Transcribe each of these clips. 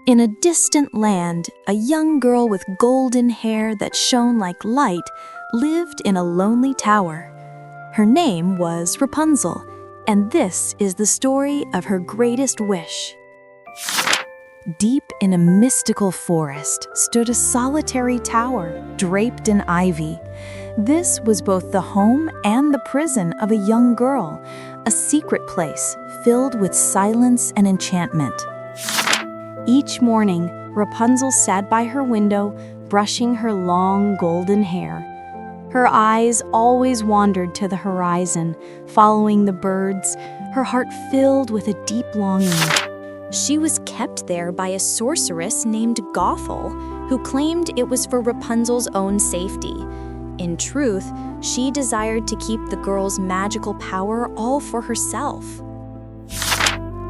In a distant land, a young girl with golden hair that shone like light lived in a lonely tower. Her name was Rapunzel, and this is the story of her greatest wish. Deep in a mystical forest stood a solitary tower draped in ivy. This was both the home and the prison of a young girl, a secret place filled with silence and enchantment. Each morning, Rapunzel sat by her window, brushing her long golden hair. Her eyes always wandered to the horizon, following the birds, her heart filled with a deep longing. She was kept there by a sorceress named Gothel, who claimed it was for Rapunzel's own safety. In truth, she desired to keep the girl's magical power all for herself.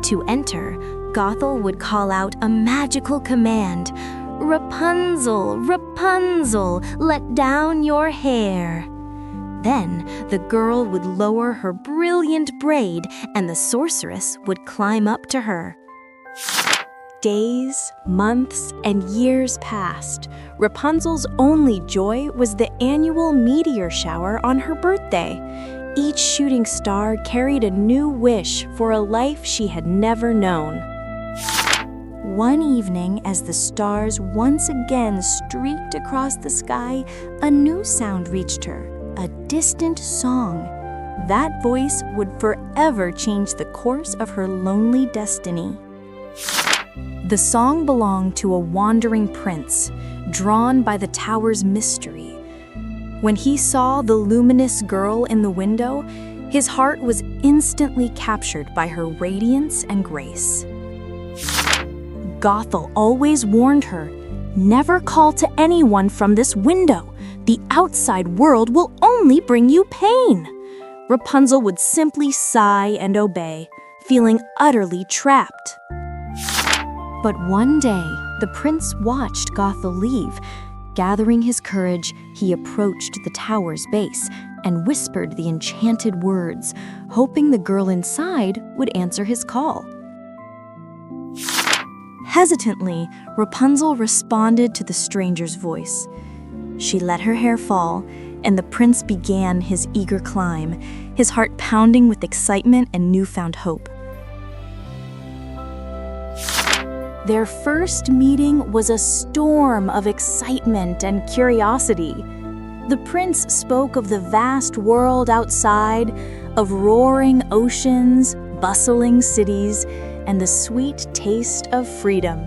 To enter, Gothel would call out a magical command, "Rapunzel, Rapunzel, let down your hair." Then the girl would lower her brilliant braid and the sorceress would climb up to her. Days, months, and years passed. Rapunzel's only joy was the annual meteor shower on her birthday. Each shooting star carried a new wish for a life she had never known. One evening, as the stars once again streaked across the sky, a new sound reached her, a distant song. That voice would forever change the course of her lonely destiny. The song belonged to a wandering prince, drawn by the tower's mystery. When he saw the luminous girl in the window, his heart was instantly captured by her radiance and grace. Gothel always warned her, "Never call to anyone from this window. The outside world will only bring you pain." Rapunzel would simply sigh and obey, feeling utterly trapped. But one day, the prince watched Gothel leave. Gathering his courage, he approached the tower's base and whispered the enchanted words, hoping the girl inside would answer his call. Hesitantly, Rapunzel responded to the stranger's voice. She let her hair fall, and the prince began his eager climb, his heart pounding with excitement and newfound hope. Their first meeting was a storm of excitement and curiosity. The prince spoke of the vast world outside, of roaring oceans, bustling cities, and the sweet taste of freedom.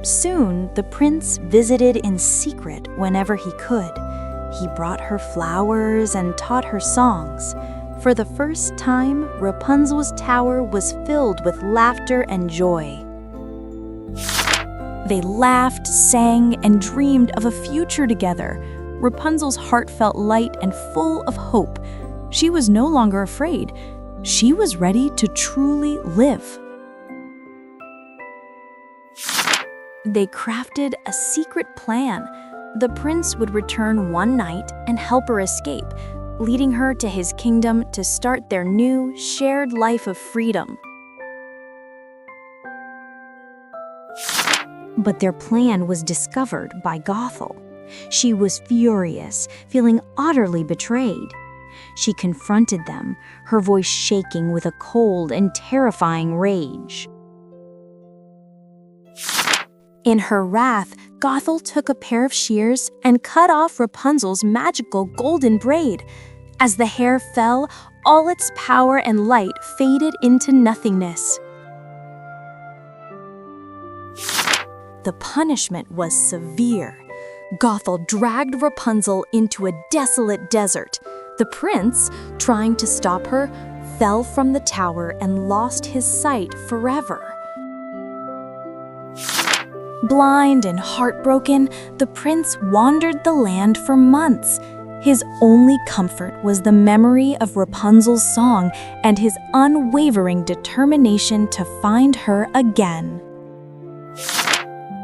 Soon, the prince visited in secret whenever he could. He brought her flowers and taught her songs. For the first time, Rapunzel's tower was filled with laughter and joy. They laughed, sang, and dreamed of a future together. Rapunzel's heart felt light and full of hope. She was no longer afraid. She was ready to truly live. They crafted a secret plan. The prince would return one night and help her escape, leading her to his kingdom to start their new, shared life of freedom. But their plan was discovered by Gothel. She was furious, feeling utterly betrayed. She confronted them, her voice shaking with a cold and terrifying rage. In her wrath, Gothel took a pair of shears and cut off Rapunzel's magical golden braid. As the hair fell, all its power and light faded into nothingness. The punishment was severe. Gothel dragged Rapunzel into a desolate desert. The prince, trying to stop her, fell from the tower and lost his sight forever. Blind and heartbroken, the prince wandered the land for months. His only comfort was the memory of Rapunzel's song and his unwavering determination to find her again.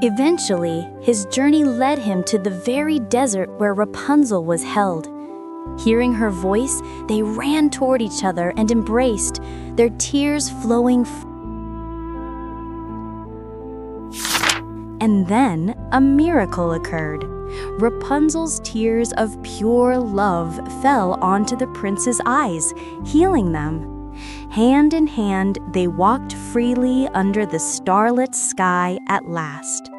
Eventually, his journey led him to the very desert where Rapunzel was held. Hearing her voice, they ran toward each other and embraced, their tears flowing. And then a miracle occurred. Rapunzel's tears of pure love fell onto the prince's eyes, healing them. Hand in hand, they walked freely under the starlit sky at last.